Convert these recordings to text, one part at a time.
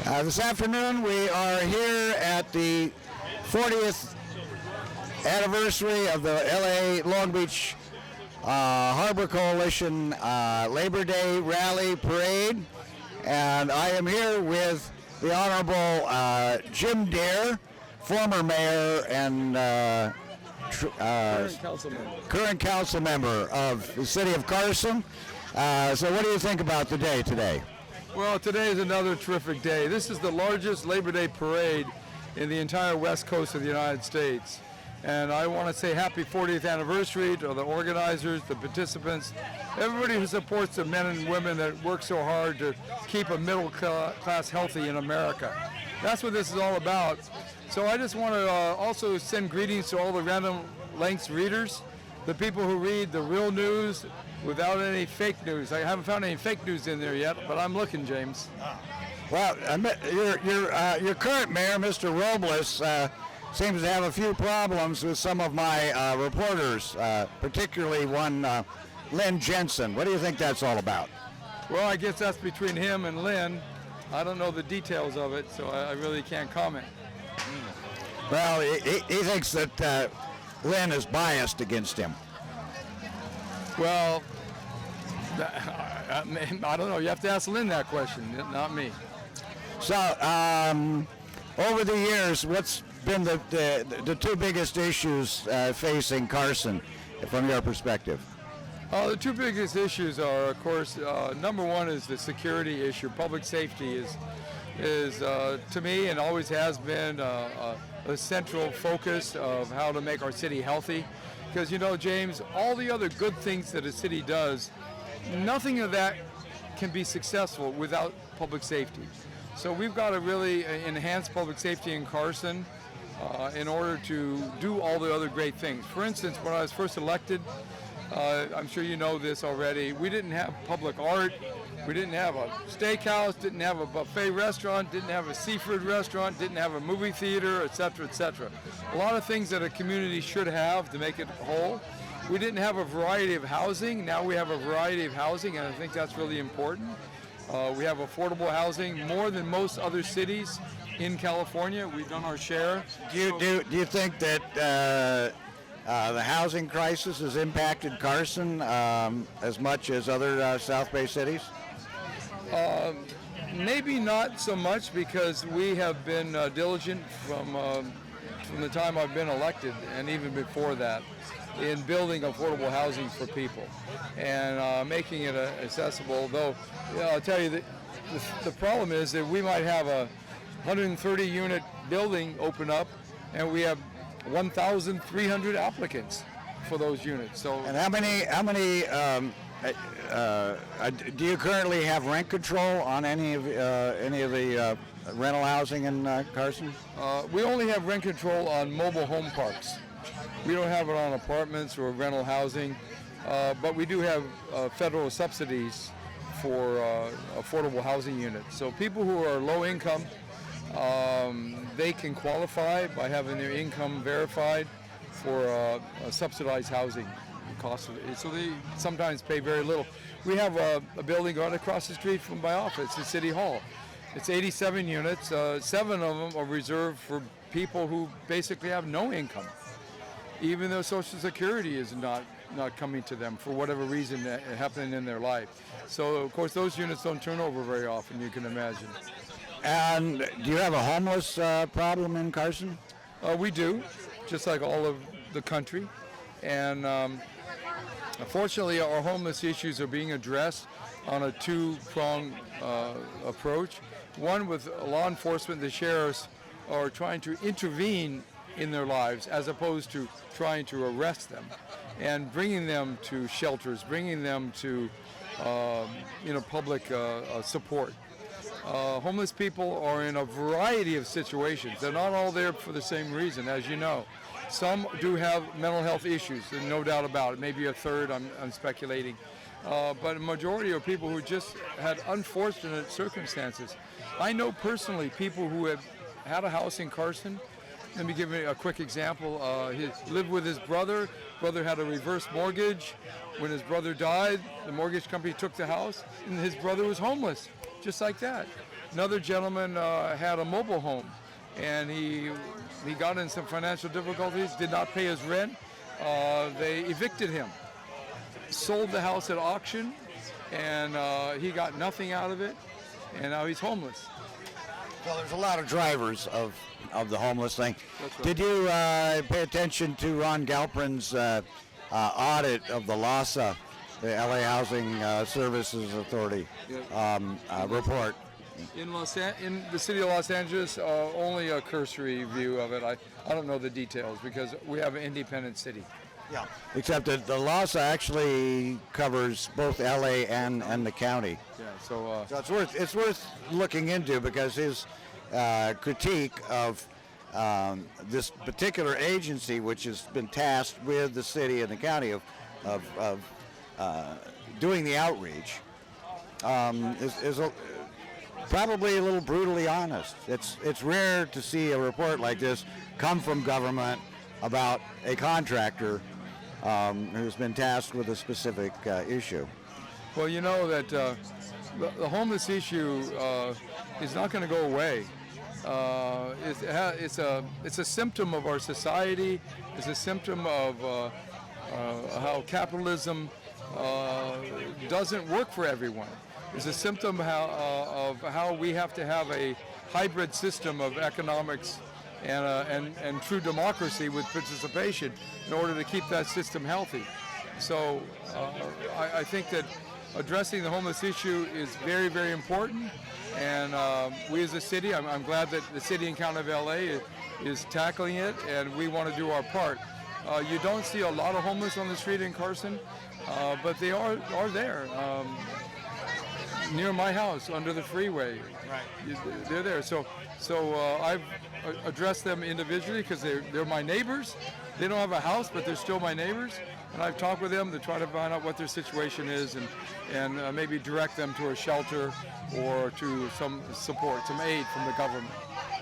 This afternoon we are here at the 40th anniversary of the LA Long Beach Harbor Coalition Labor Day Rally Parade, and I am here with the Honorable Jim Deere, former mayor and current council member of the city of Carson. So what do you think about the day today? Well, today is another terrific day. This is the largest Labor Day parade in the entire west coast of the United States. And I want to say happy 40th anniversary to the organizers, the participants, everybody who supports the men and women that work so hard to keep a middle class healthy in America. That's what this is all about. So I just want to also send greetings to all the Random Lengths readers, the people who read the real news without any fake news. I haven't found any fake news in there yet, but I'm looking, James. Well, your current mayor, Mr. Robles, seems to have a few problems with some of my reporters, particularly one, Lynn Jensen. What do you think that's all about? Well, I guess that's between him and Lynn. I don't know the details of it, so I really can't comment. Well, he thinks that Lynn is biased against him. Well, I don't know. You have to ask Lynn that question, not me. So, over the years, what's been the two biggest issues facing Carson from your perspective? The two biggest issues are, of course, number one is the security issue. Public safety is to me, and always has been, a central focus of how to make our city healthy. Because, you know, James, all the other good things that a city does, nothing of that can be successful without public safety. So we've got to really enhance public safety in Carson in order to do all the other great things. For instance, when I was first elected, I'm sure you know this already, we didn't have public art, we didn't have a steakhouse, didn't have a buffet restaurant, didn't have a seafood restaurant, didn't have a movie theater, etc., etc. A lot of things that a community should have to make it whole. We didn't have a variety of housing. Now we have a variety of housing, and I think that's really important. We have affordable housing more than most other cities in California. We've done our share. Do you think that the housing crisis has impacted Carson as much as other South Bay cities? Maybe not so much, because we have been diligent from the time I've been elected, and even before that, in building affordable housing for people and making it accessible. Though, I'll tell you, the problem is that we might have a 130-unit building open up, and we have 1,300 applicants for those units. So, and how many do you currently have rent control on any of the rental housing in Carson? We only have rent control on mobile home parks. We don't have it on apartments or rental housing, but we do have federal subsidies for affordable housing units. So people who are low income, they can qualify by having their income verified for subsidized housing cost of it. So they sometimes pay very little. We have a building right across the street from my office at City Hall. It's 87 units. 7 of them are reserved for people who basically have no income, even though Social Security is not coming to them for whatever reason happening in their life. So, of course, those units don't turn over very often, you can imagine. And do you have a homeless problem in Carson? We do, just like all of the country. And fortunately, our homeless issues are being addressed on a two-pronged approach. One, with law enforcement, the sheriffs are trying to intervene in their lives as opposed to trying to arrest them, and bringing them to shelters, bringing them to public support. Homeless people are in a variety of situations. They're not all there for the same reason, as you know. Some do have mental health issues, and no doubt about it. Maybe a third, I'm speculating. But a majority are people who just had unfortunate circumstances. I know personally people who have had a house in Carson. Let me give you a quick example. He lived with his brother. Brother had a reverse mortgage. When his brother died, the mortgage company took the house, and his brother was homeless, just like that. Another gentleman had a mobile home, and he got in some financial difficulties, did not pay his rent. They evicted him, sold the house at auction, and he got nothing out of it, and now he's homeless. Well, there's a lot of drivers of the homeless thing. That's right. Did you pay attention to Ron Galprin's audit of the LAHSA, the LA Housing Services Authority report? In the city of Los Angeles, only a cursory view of it. I don't know the details because we have an independent city. Yeah. Except that the LAHSA actually covers both LA and the county. Yeah. So it's worth looking into because his critique of this particular agency, which has been tasked with the city and the county of doing the outreach, is probably a little brutally honest. It's rare to see a report like this come from government about a contractor who's been tasked with a specific issue. well, you know that the homeless issue is not going to go away. It's a symptom of our society. It's a symptom of how capitalism doesn't work for everyone. It's a symptom of how we have to have a hybrid system of economics and true democracy with participation in order to keep that system healthy. So I think that addressing the homeless issue is very, very important. And we as a city, I'm glad that the city and county of LA is tackling it, and we want to do our part. You don't see a lot of homeless on the street in Carson, but they are there. Near my house, under the freeway. Right. They're there. So I've addressed them individually because they're my neighbors. They don't have a house, but they're still my neighbors. And I've talked with them to try to find out what their situation is and maybe direct them to a shelter or to some support, some aid from the government.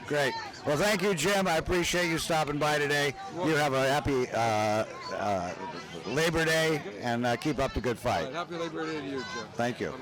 Great. Well, thank you, Jim. I appreciate you stopping by today. You have a happy Labor Day and keep up the good fight. Happy Labor Day to you, Jim. Thank you.